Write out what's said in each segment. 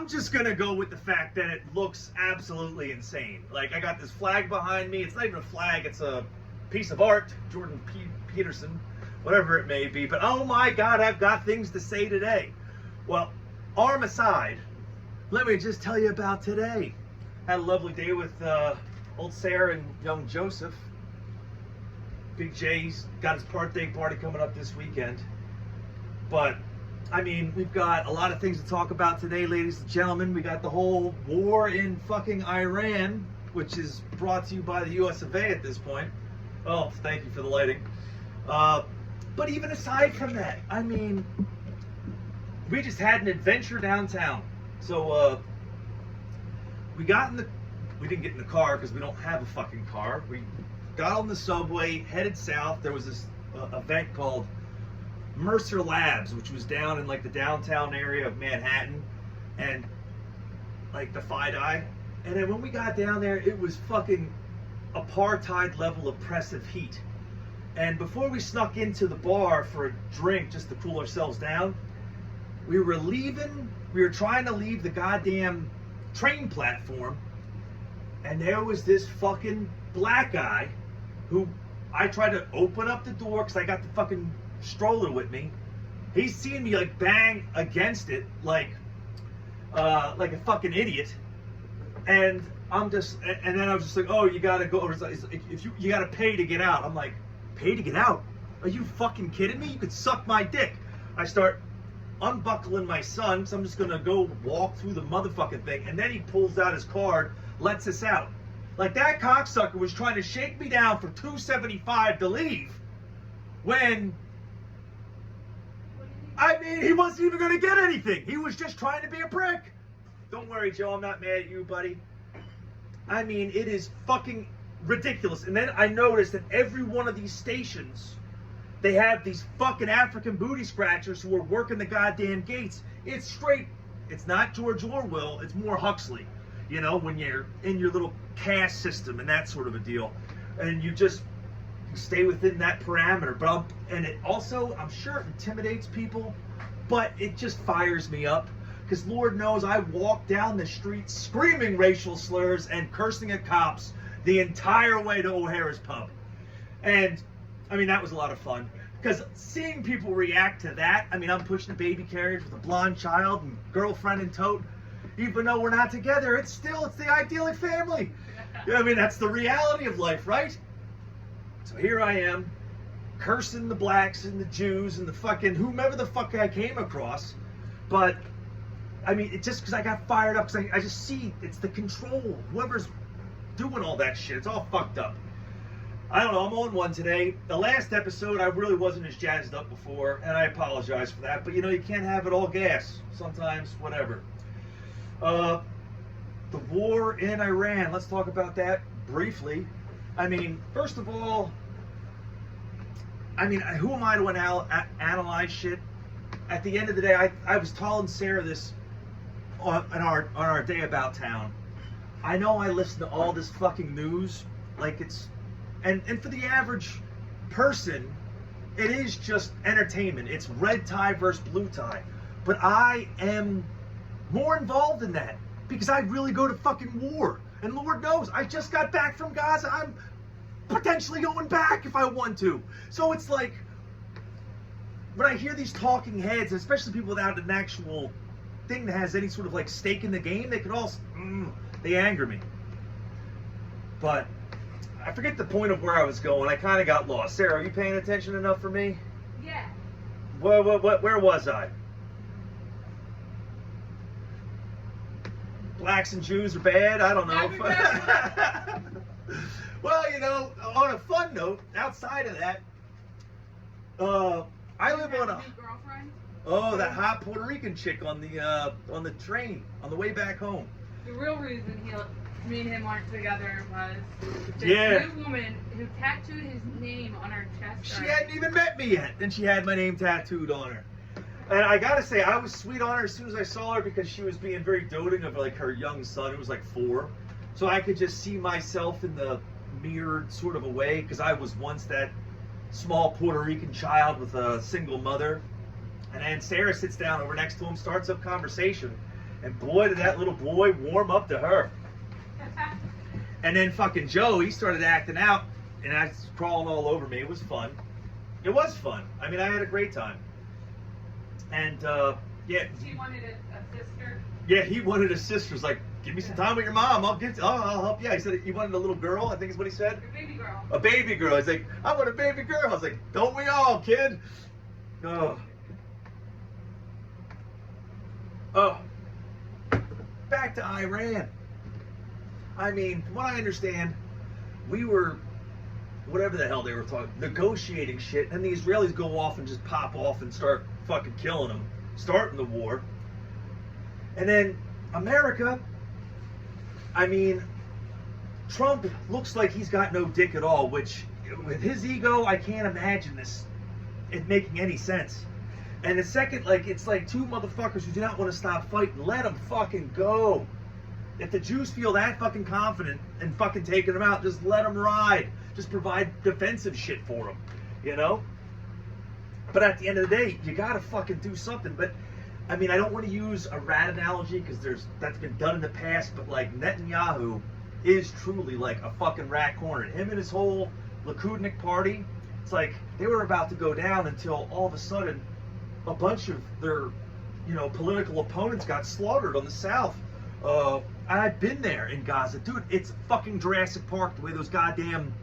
I'm just gonna go with the fact that it looks absolutely insane. Like, I got this flag behind me. It's not even a flag, it's a piece of art, Jordan Peterson, whatever it may be. But oh my God, I've got things to say today. Well, arm aside, let me just tell you about today. Had a lovely day with old Sarah and young Joseph. Big J's got his birthday party coming up this weekend. But I mean, we've got a lot of things to talk about today, ladies and gentlemen. We got the whole war in fucking Iran, which is brought to you by the US of A at this point. Oh, thank you for the lighting. But even aside from that, I mean, we just had an adventure downtown. So we didn't get in the car because we don't have a fucking car. We got on the subway, headed south. There was this event called Mercer Labs, which was down in like the downtown area of Manhattan and like the FiDi. And then when we got down there, it was fucking apartheid level oppressive heat. And before we snuck into the bar for a drink just to cool ourselves down, we were trying to leave the goddamn train platform, and there was this fucking black guy who I tried to open up the door because I got the fucking stroller with me. He's seen me like bang against it like a fucking idiot, and and then I was just like, oh, you gotta go, if you gotta pay to get out. I'm like, pay to get out? Are you fucking kidding me? You could suck my dick. I start unbuckling my son, so I'm just gonna go walk through the motherfucking thing, and then he pulls out his card, lets us out. Like, that cocksucker was trying to shake me down for $2.75 to leave, when I mean, he wasn't even gonna get anything. He was just trying to be a prick. Don't worry, Joe, I'm not mad at you, buddy. I mean, it is fucking ridiculous. And then I noticed that every one of these stations, they have these fucking African booty scratchers who are working the goddamn gates. It's straight, it's not George Orwell, it's more Huxley. You know, when you're in your little caste system and that sort of a deal. And you just stay within that parameter. But and it also, I'm sure it intimidates people, but it just fires me up. Because Lord knows I walked down the street screaming racial slurs and cursing at cops the entire way to O'Hara's pub. And I mean, that was a lot of fun. Because seeing people react to that, I mean, I'm pushing a baby carriage with a blonde child and girlfriend in tote. Even though we're not together, it's the idyllic family. I mean, that's the reality of life, right? So here I am, cursing the blacks and the Jews and the fucking whomever the fuck I came across. But I mean, it's just because I got fired up, because I just see it's the control. Whoever's doing all that shit, it's all fucked up. I don't know, I'm on one today. The last episode, I really wasn't as jazzed up before, and I apologize for that. But you know, you can't have it all gas. Sometimes, whatever. The war in Iran, let's talk about that briefly. I mean, first of all, I mean, who am I to analyze shit? At the end of the day, I was telling Sarah this on our day about town. I know I listen to all this fucking news, like it's, and for the average person, it is just entertainment. It's red tie versus blue tie. But I am more involved in that because I really go to fucking war. And Lord knows, I just got back from Gaza. I'm potentially going back if I want to. So it's like, when I hear these talking heads, especially people without an actual thing that has any sort of like stake in the game, they can all, they anger me. But I forget the point of where I was going. I kind of got lost. Sarah, are you paying attention enough for me? Yeah. Where was I? Blacks and Jews are bad? I don't know. Well, you know, on a fun note, outside of that, I live on a... girlfriend? Oh, that hot Puerto Rican chick on the train on the way back home. The real reason me and him aren't together was this new woman who tattooed his name on her chest. She hadn't even met me yet, and she had my name tattooed on her. And I gotta say, I was sweet on her as soon as I saw her because she was being very doting of like her young son, who was like 4. So I could just see myself in the mirrored sort of a way, because I was once that small Puerto Rican child with a single mother. And then Sarah sits down over next to him, starts up conversation, And boy, did that little boy warm up to her. And then fucking Joe, he started acting out, and I was crawling all over me. It was fun. It was fun. I mean, I had a great time. And yeah. She wanted a sister. Yeah, he wanted a sister. He's like, give me some time with your mom. I'll help you. He said he wanted a little girl. I think is what he said. A baby girl. A baby girl. He's like, I want a baby girl. I was like, don't we all, kid? Oh. Oh. Back to Iran. I mean, from what I understand, we were, whatever the hell they were talking, negotiating shit, and the Israelis go off and just pop off and start fucking killing them, starting the war. And then America, I mean, Trump looks like he's got no dick at all, which, with his ego, I can't imagine it making any sense. And the second, like, it's like two motherfuckers who do not want to stop fighting. Let them fucking go. If the Jews feel that fucking confident in fucking taking them out, just let them ride. Just provide defensive shit for them, you know? But at the end of the day, you gotta fucking do something. But, I mean, I don't want to use a rat analogy because that's been done in the past, but like Netanyahu is truly like a fucking rat cornered. Him and his whole Likudnik party, it's like they were about to go down until all of a sudden a bunch of their, you know, political opponents got slaughtered on the south. I've been there in Gaza. Dude, it's fucking Jurassic Park the way those goddamn,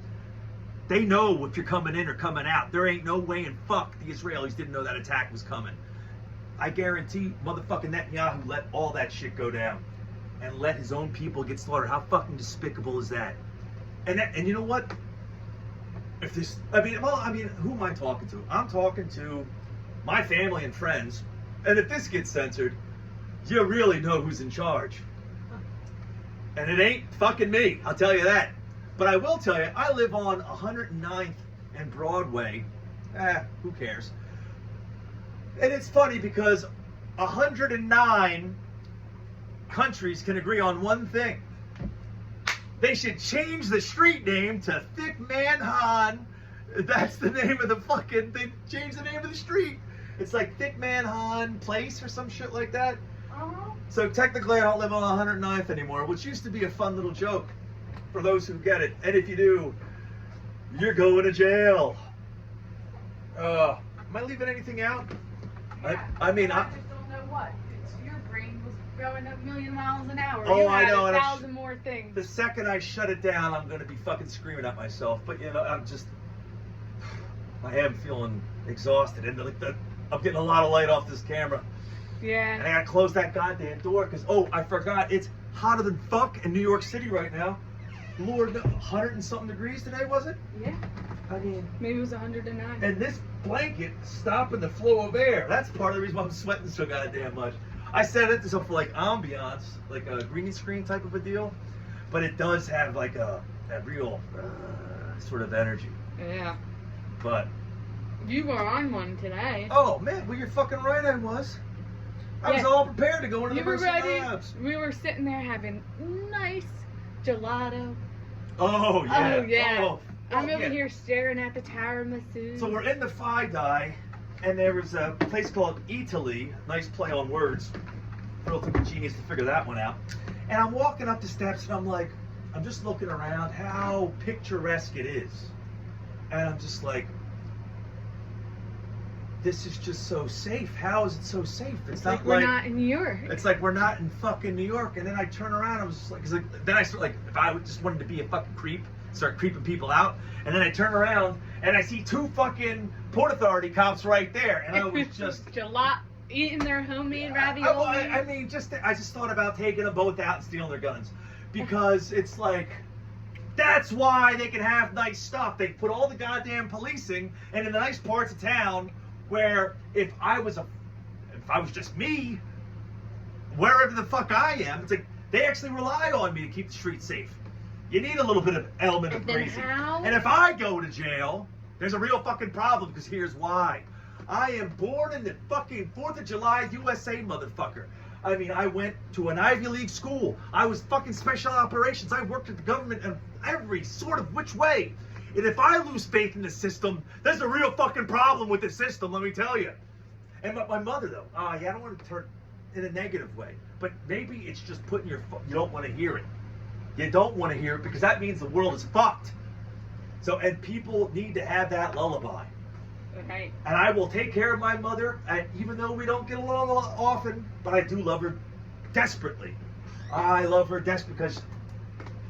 they know if you're coming in or coming out. There ain't no way in fuck the Israelis didn't know that attack was coming. I guarantee motherfucking Netanyahu let all that shit go down and let his own people get slaughtered. How fucking despicable is that? And you know what? If this, I mean, who am I talking to? I'm talking to my family and friends. And if this gets censored, you really know who's in charge. And it ain't fucking me, I'll tell you that. But I will tell you, I live on 109th and Broadway. Who cares? And it's funny because 109 countries can agree on one thing. They should change the street name to Thick Man Han. That's the name of the fucking, they changed the name of the street. It's like Thick Man Han Place or some shit like that. Uh-huh. So technically I don't live on 109th anymore, which used to be a fun little joke for those who get it. And if you do, you're going to jail. Am I leaving anything out? Yeah. I mean, I just don't know what. It's your brain was going a million miles an hour. Oh, you I had know. 1,000 more things. The second I shut it down, I'm going to be fucking screaming at myself. But, you know, I am feeling exhausted. And I'm getting a lot of light off this camera. Yeah. And I got to close that goddamn door because, I forgot. It's hotter than fuck in New York City right now. Lord, 100 and something degrees today, was it? Yeah. I mean, Maybe it was 109. and this blanket stopping the flow of air. That's part of the reason why I'm sweating so goddamn much. I set it up for like ambiance, like a green screen type of a deal, but it does have like a real sort of energy. Yeah. But You were on one today. oh man, well you're fucking right. I was Yeah. all prepared to go into You the were Mercy ready. Labs. We were sitting there having nice gelato. Oh yeah. Oh, yeah. Oh, I'm oh, over yeah. here staring at the Tower of Massoud. So we're in the Phi Dye, and there was a place called Italy. Nice play on words. Real took a genius to figure that one out. And I'm walking up the steps, and I'm just looking around how picturesque it is. And I'm just like, this is just so safe. How is it so safe? It's like not we're like not in New York. it's like we're not in fucking New York. And then I turn around, I was just like, then I start like, if I just wanted to be a fucking creep, start creeping people out. And then I turn around and I see two fucking Port Authority cops right there. And I was just gelato, eating their homemade I ravioli. mean, I just thought about taking them both out and stealing their guns. Because it's like, that's why they can have nice stuff. They put all the goddamn policing and in the nice parts of town where if I was just me, wherever the fuck I am, it's like they actually rely on me to keep the streets safe. You need a little bit of element of And then crazy. how? And if I go to jail, there's a real fucking problem because here's why. I am born in the fucking 4th of July USA, motherfucker. I mean, I went to an Ivy League school. I was fucking special operations. I worked at the government in every sort of which way. And if I lose faith in the system, there's a real fucking problem with the system, let me tell you. And my mother, though, I don't want to turn in a negative way. But maybe it's just putting you don't want to hear it. You don't want to hear it because that means the world is fucked. So, and people need to have that lullaby. Okay. And I will take care of my mother, and even though we don't get along often, but I do love her desperately. I love her desperately because,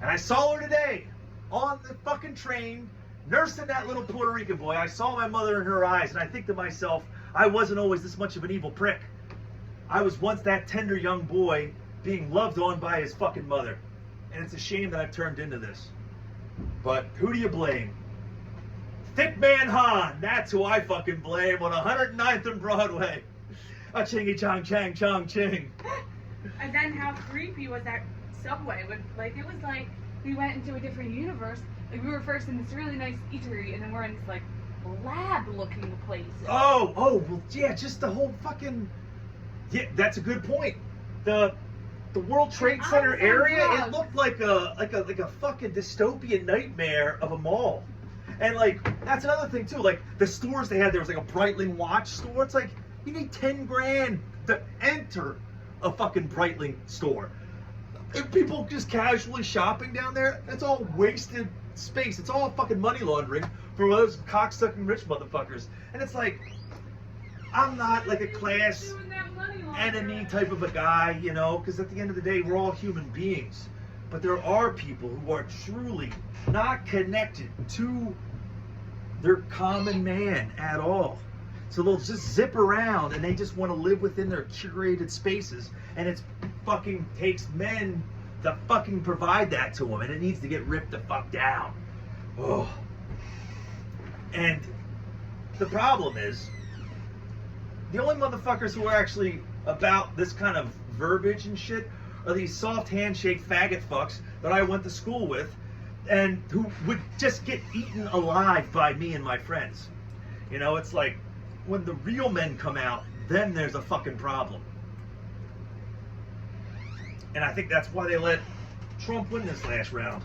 and I saw her today on the fucking train, nursing that little Puerto Rican boy. I saw my mother in her eyes, and I think to myself, I wasn't always this much of an evil prick. I was once that tender young boy being loved on by his fucking mother. And it's a shame that I've turned into this. But who do you blame? Thick Man Han, that's who I fucking blame on 109th and Broadway. A chingy chong chang chong ching. And then how creepy was that subway? It was like we went into a different universe. Like we were first in this really nice eatery, and then we're in this like lab-looking place. Oh, well, yeah, just the whole fucking. Yeah, that's a good point. The World Trade Center area, it looked like a fucking dystopian nightmare of a mall. And like that's another thing too. Like the stores they had, there was like a Breitling watch store. It's like you need 10 grand to enter a fucking Breitling store. If people just casually shopping down there, that's all wasted space. It's all fucking money laundering for those cocksucking rich motherfuckers. And it's like, I'm not like a class enemy type of a guy, you know, because at the end of the day, we're all human beings. But there are people who are truly not connected to their common man at all. So they'll just zip around and they just want to live within their curated spaces. And it's fucking takes men to fucking provide that to them. And it needs to get ripped the fuck down. Oh. And the problem is, the only motherfuckers who are actually about this kind of verbiage and shit are these soft handshake faggot fucks that I went to school with and who would just get eaten alive by me and my friends. You know, it's like when the real men come out, then there's a fucking problem. And I think that's why they let Trump win this last round.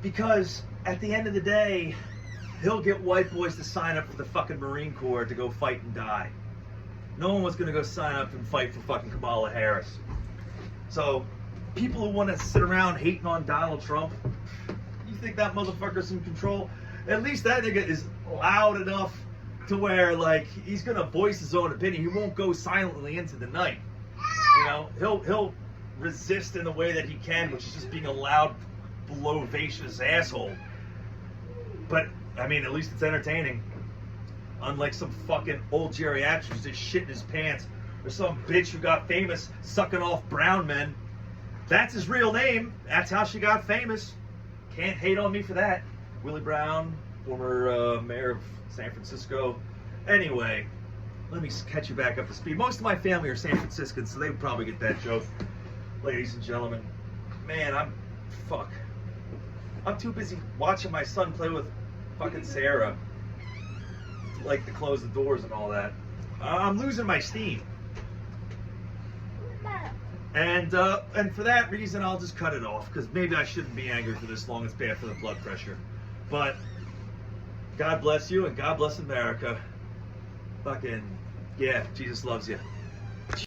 Because at the end of the day, he'll get white boys to sign up for the fucking Marine Corps to go fight and die. No one was going to go sign up and fight for fucking Kamala Harris. So, people who want to sit around hating on Donald Trump, you think that motherfucker's in control? At least that nigga is loud enough to where, like, he's going to voice his own opinion. He won't go silently into the night. You know, he'll resist in the way that he can, which is just being a loud, bloviacious asshole. But, I mean, at least it's entertaining. Unlike some fucking old geriatric who's just shitting his pants. Or some bitch who got famous sucking off brown men. That's his real name. That's how she got famous. Can't hate on me for that. Willie Brown, former mayor of San Francisco. Anyway, let me catch you back up to speed. Most of my family are San Franciscans, so they would probably get that joke. Ladies and gentlemen, man, I'm too busy watching my son play with fucking Sarah. Like to close the doors and all that. I'm losing my steam. And for that reason, I'll just cut it off, because maybe I shouldn't be angry for this long. It's bad for the blood pressure. But God bless you, and God bless America. Fucking, yeah, Jesus loves you.